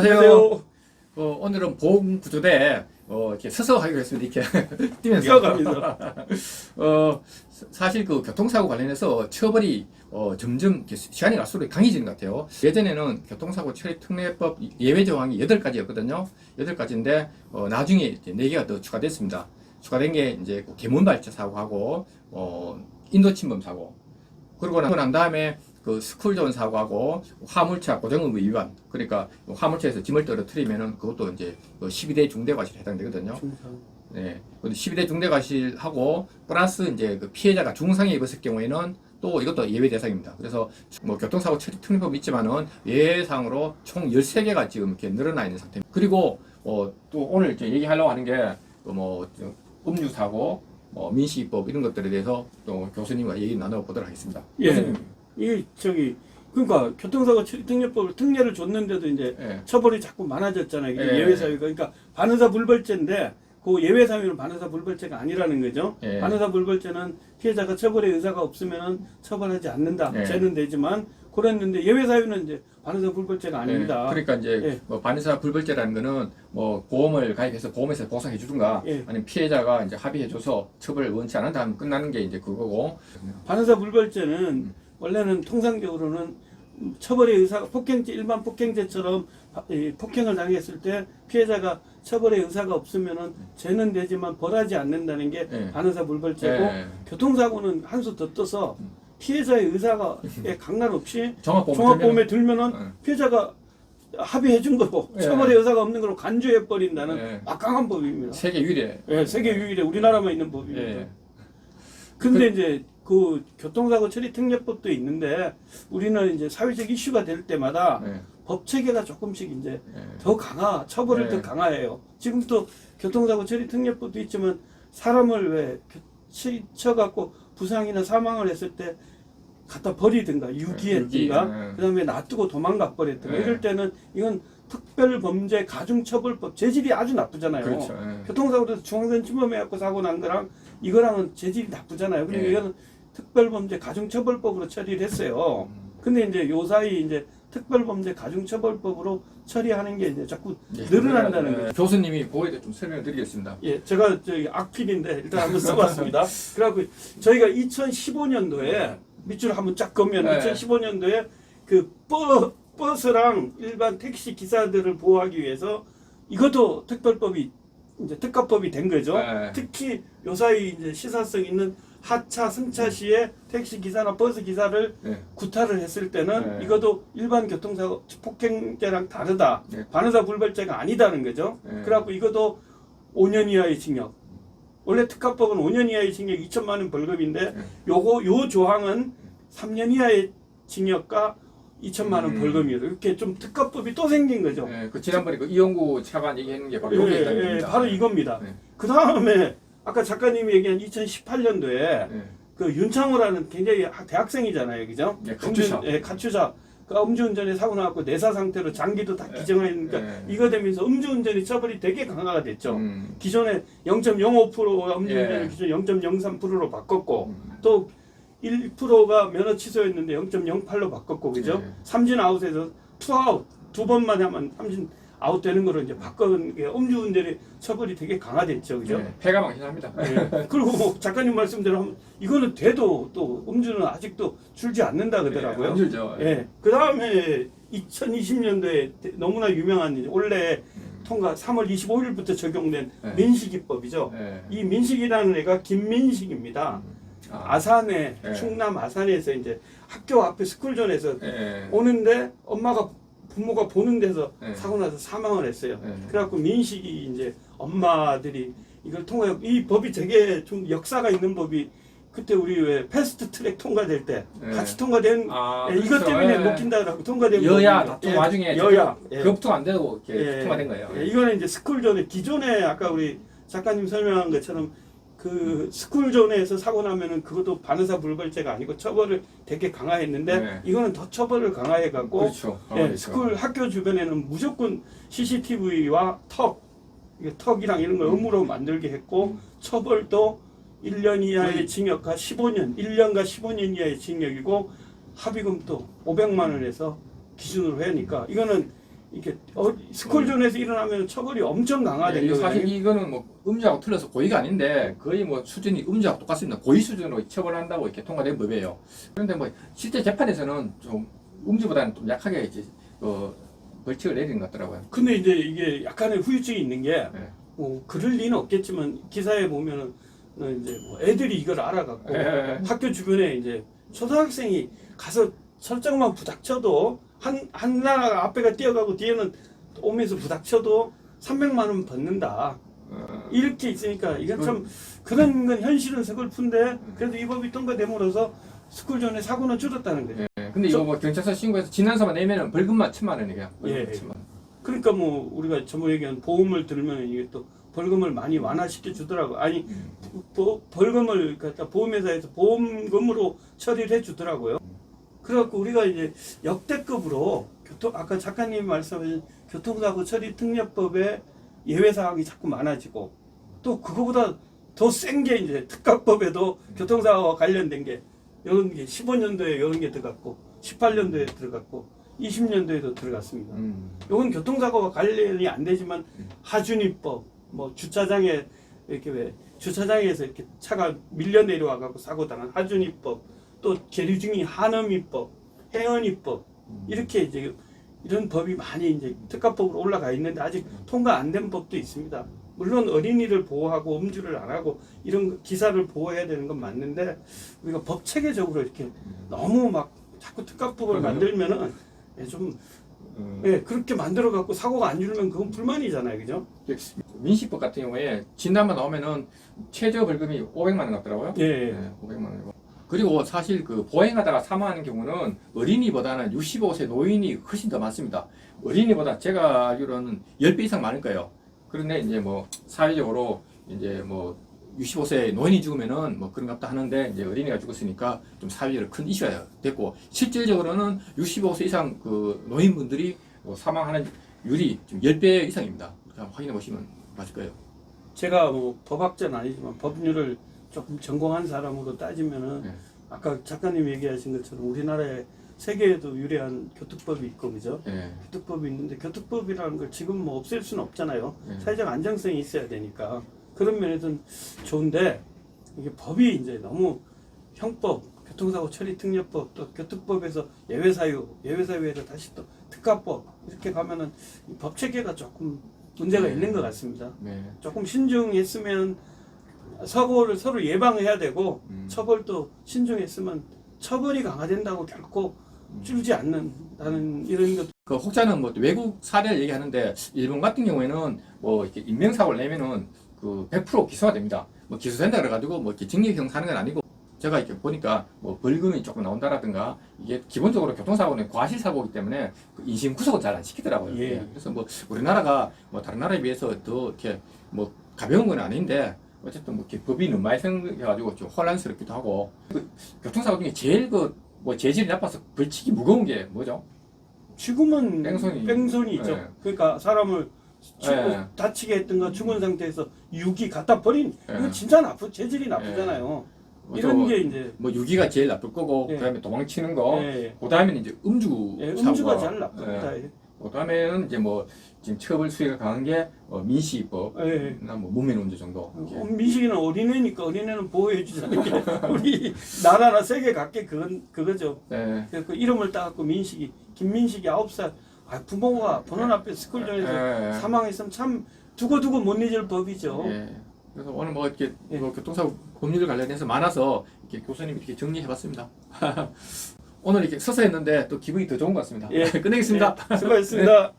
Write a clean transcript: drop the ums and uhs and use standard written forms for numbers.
안녕하세요. 오늘은 보험구조대 이렇게 서서 하겠습니다. 이렇게 뛰면서 뛰어갑니다. 사실 그 교통사고 관련해서 처벌이 점점 이렇게 시간이 갈수록 강해지는 것 같아요. 예전에는 교통사고 처리 특례법 예외 조항이 8가지였거든요. 8가지인데 나중에 이제 4개가 더 추가됐습니다. 추가된 게 이제 계문발자 사고하고 인도침범 사고, 그러고 난 다음에 그 스쿨존 사고하고 화물차 고정의무 위반, 그러니까 화물차에서 짐을 떨어뜨리면은 그것도 이제 12대 중대과실에 해당되거든요. 네. 12대 중대과실하고 플러스 이제 그 피해자가 중상에 입었을 경우에는 또 이것도 예외 대상입니다. 그래서 뭐 교통사고 처리 특례법이 있지만은 예외상으로 총 13개가 지금 이렇게 늘어나 있는 상태입니다. 그리고 또 오늘 이제 얘기하려고 하는 게 뭐 음주 사고, 민식이법 이런 것들에 대해서 또 교수님과 얘기 나눠보도록 하겠습니다. 예. 교수님. 이게 그러니까 교통사고 처리 특례법을 특례를 줬는데도 이제 예. 처벌이 자꾸 많아졌잖아요. 이게 예. 예외 사유가. 그러니까 반의사 불벌죄인데 그 예외 사유는 반의사 불벌죄가 아니라는 거죠. 예. 반의사 불벌죄는 피해자가 처벌의 의사가 없으면은 처벌하지 않는다. 예. 죄는 되지만 그랬는데 예외 사유는 이제 반의사 불벌죄가 아닙니다. 그러니까 이제 반의사 불벌죄라는 거는 뭐 보험을 가입해서 보험에서 보상해 주든가 아니면 피해자가 이제 합의해줘서 처벌을 원치 않는다 하면 끝나는 게 이제 그거고. 반의사 불벌죄는 원래는 통상적으로는 처벌의 의사가 일반 폭행죄처럼 폭행을 당했을 때 피해자가 처벌의 의사가 없으면은 죄는 되지만 벌하지 않는다는 게 반의사 불벌죄고, 교통사고는 한 수 더 떠서 피해자의 의사에 강난 없이 종합보험에 들면은 피해자가 합의해 준 거고 처벌의 의사가 없는 걸로 간주해 버린다는 막강한 법입니다. 세계 유일에. 세계 유일에 우리나라만 있는 법입니다. 근데 이제 그 교통사고 처리 특례법도 있는데 우리는 이제 사회적 이슈가 될 때마다 법 체계가 조금씩 이제 더 처벌을 더 강화해요. 지금도 교통사고 처리 특례법도 있지만 사람을 왜 치쳐갖고 부상이나 사망을 했을 때 갖다 버리든가 유기했든가 그다음에 놔두고 도망가 버렸든가 이럴 때는 이건 특별범죄 가중처벌법, 재질이 아주 나쁘잖아요. 그렇죠. 교통사고에서 중앙선 침범해갖고 사고 난 거랑 이거랑은 재질이 나쁘잖아요. 그러니까 이거는 특별범죄 가중처벌법으로 처리를 했어요. 근데 이제 요 사이 이제 특별범죄 가중처벌법으로 처리하는 게 이제 자꾸 늘어난다는 거예요. 교수님이 그거에 대해 좀 설명을 드리겠습니다. 제가 저기 악필인데 일단 한번 써봤습니다. 그래갖고 저희가 2015년도에 밑줄 한번 쫙 그으면 2015년도에 그 버스랑 일반 택시 기사들을 보호하기 위해서 이것도 특별법이 이제 특가법이 된 거죠. 특히 요 사이 이제 시사성 있는 하차, 승차 시에 택시 기사나 버스 기사를 구타를 했을 때는 이것도 일반 교통사고 폭행죄랑 다르다. 반의사 불벌죄가 아니다는 거죠. 그래갖고 이것도 5년 이하의 징역. 원래 특가법은 5년 이하의 징역 2천만 원 벌금인데 요 조항은 3년 이하의 징역과 2천만 원 벌금이에요. 이렇게 좀 특가법이 또 생긴 거죠. 그 지난번에 그 이용구 차관 얘기하는 게 바로 이겁니다. 바로 이겁니다. 그 다음에 아까 작가님이 얘기한 2018년도에 그 윤창호라는 굉장히 대학생이잖아요, 그죠? 가추사. 그 음주운전에 사고 나갖고 내사 상태로 장기도 다 기정하니까 이거 되면서 음주운전이 처벌이 되게 강화가 됐죠. 기존에 0.05% 음주운전을 기존 0.03%로 바꿨고 또 1%가 면허 취소였는데 0.08로 바꿨고, 그죠? 삼진 아웃에서 투아웃 두 번만 하면 삼진 아웃 되는 거로 이제 바꾼 게 음주운전의 처벌이 되게 강화됐죠, 그죠? 폐가 망신합니다. 그리고 뭐 작가님 말씀대로 하면 이거는 돼도 또 음주는 아직도 줄지 않는다 그러더라고요. 안 줄죠. 그 다음에 2020년도에 너무나 유명한 올해 통과 3월 25일부터 적용된 민식이법이죠. 이 민식이라는 애가 김민식입니다. 아산에 충남 아산에서 이제 학교 앞에 스쿨존에서 오는데 부모가 보는 데서 사고 나서 사망을 했어요. 그래갖고 민식이 이제 엄마들이 이걸 통과해. 이 법이 되게 좀 역사가 있는 법이 그때 우리 왜 패스트 트랙 통과될 때 같이 통과된 이것 때문에 못 낀다고 통과된 여야 다툼 와중에 여야 그것도 안 되고 이렇게 통과된 거예요. 이거는 이제 스쿨존에 기존에 아까 우리 작가님 설명한 것처럼 그 스쿨존에서 사고 나면은 그것도 반의사 불벌죄가 아니고 처벌을 되게 강화했는데 이거는 더 처벌을 강화해갖고 스쿨 학교 주변에는 무조건 CCTV와 턱이랑 이런 걸 의무로 만들게 했고 처벌도 1년 이하의 징역과 15년, 1년과 15년 이하의 징역이고 합의금도 500만 원에서 기준으로 하니까 이거는 이렇게 스쿨존에서 일어나면 처벌이 엄청 강화된 거예요. 사실 이거는 뭐 음주하고 틀려서 고의가 아닌데 거의 뭐 수준이 음주하고 똑같습니다. 고의 수준으로 처벌한다고 이렇게 통과된 법이에요. 그런데 뭐 실제 재판에서는 좀 음주보다는 좀 약하게 이제 벌칙을 내리는 것 같더라고요. 근데 이제 이게 약간의 후유증이 있는 게 네. 뭐 그럴 리는 없겠지만 기사에 보면은 이제 뭐 애들이 이걸 알아갖고 학교 주변에 이제 초등학생이 가서 설정만 부닥쳐도 한나라 앞에가 뛰어가고 뒤에는 오면서 부닥쳐도 300만 원 받는다. 이렇게 있으니까 이건 참 그런 건 현실은 서글픈데 그래도 이 법이 통과됨으로써 스쿨존의 사고는 줄었다는 거죠. 근데 이거 뭐 경찰서 신고해서 진단서만 내면은 벌금만 1,000만 원이에요. 예. 1,000만 원. 그러니까 뭐 우리가 전번에 얘기한 보험을 들면 이게 또 벌금을 많이 완화시켜 주더라고. 아니 벌금을 갖다 보험회사에서 보험금으로 처리를 해 주더라고요. 그래갖고 우리가 이제 역대급으로 아까 작가님이 말씀하신 교통사고 처리 특례법에 예외 사항이 자꾸 많아지고 또 그거보다 더 센 게 이제 특가법에도 교통사고와 관련된 게 이런 게 15년도에 이런 게 들어갔고 18년도에 들어갔고 20년도에도 들어갔습니다. 이건 교통사고와 관련이 안 되지만 하준이법, 뭐 주차장에 이렇게 왜 주차장에서 이렇게 차가 밀려 내려와 갖고 사고 당한 하준이법, 또 계류중이 한엄이법, 행언이법 이렇게 이제 이런 법이 많이 이제 특가법으로 올라가 있는데 아직 통과 안 된 법도 있습니다. 물론 어린이를 보호하고 음주를 안 하고 이런 기사를 보호해야 되는 건 맞는데 우리가 법 체계적으로 이렇게 너무 막 자꾸 특가법을 만들면은 좀 그렇게 만들어 갖고 사고가 안 줄면 그건 불만이잖아요, 그죠? 민식법 같은 경우에 진단만 나오면은 최저 벌금이 500만 원 같더라고요. 예. 500만 원. 그리고 사실 그 보행하다가 사망하는 경우는 어린이보다는 65세 노인이 훨씬 더 많습니다. 어린이보다 제가 알기로는 10배 이상 많을 거예요. 그런데 이제 뭐 사회적으로 이제 뭐 65세 노인이 죽으면은 뭐 그런 것도 하는데 이제 어린이가 죽었으니까 좀 사회적으로 큰 이슈가 됐고 실질적으로는 65세 이상 그 노인분들이 뭐 사망하는 율이 좀 10배 이상입니다. 확인해 보시면 맞을 거예요. 제가 뭐 법학자는 아니지만 법률을 조금 전공한 사람으로 따지면은 아까 작가님 얘기하신 것처럼 우리나라에 세계에도 유래한 교특법이 있고 그죠? 교특법이 있는데 교특법이라는 걸 지금 뭐 없앨 수는 없잖아요. 사회적 안정성이 있어야 되니까 그런 면에서는 좋은데 이게 법이 이제 너무 형법, 교통사고 처리 특례법, 또 교특법에서 예외사유에서 다시 또 특가법 이렇게 가면은 이 법 체계가 조금 문제가 있는 것 같습니다. 조금 신중했으면 사고를 서로 예방해야 되고 처벌도 신중했으면 처벌이 강화된다고 결코 줄지 않는다는 이런 것. 그 혹자는 뭐 외국 사례를 얘기하는데 일본 같은 경우에는 뭐 이렇게 인명사고를 내면은 그 100% 기소가 됩니다. 뭐 기소된다 그래가지고 뭐 이렇게 징역형 사는 건 아니고 제가 이렇게 보니까 뭐 벌금이 조금 나온다라든가 이게 기본적으로 교통사고는 과실사고이기 때문에 그 인신 구속은 잘 안 시키더라고요. 그래서 뭐 우리나라가 뭐 다른 나라에 비해서 더 이렇게 뭐 가벼운 건 아닌데 어쨌든 뭐 이렇게 법이 너무 많이 생겨가지고 좀 혼란스럽기도 하고 그 교통사고 중에 제일 뭐 재질이 나빠서 벌칙이 무거운 게 뭐죠? 지금은 뺑소니. 있죠. 그러니까 사람을 다치게 했던가 죽은 상태에서 유기 갖다 버린 이거 진짜 재질이 나쁘잖아요. 이런 게 이제 뭐 유기가 제일 나쁠 거고 그다음에 도망치는 거 그다음에는 이제 음주 음주가 제일 나쁩니다. 그다음에는 이제 뭐 지금 처벌 수위가 강한 게 민식이법, 뭐 무면운전 정도. 민식이는 어린애니까 어린애는 보호해 주자는 게 우리 나라나 세계 각계 그거죠. 그 이름을 따갖고 민식이 김민식이 9살. 부모가 보는 앞에 스쿨존에서 사망했으면 참 두고두고 못 잊을 법이죠. 그래서 오늘 뭐 이렇게 뭐 교통사고 법률 관련해서 많아서 이렇게 교수님이 이렇게 정리해봤습니다. 오늘 이렇게 서서 했는데 또 기분이 더 좋은 것 같습니다. 끝내겠습니다. 수고하셨습니다.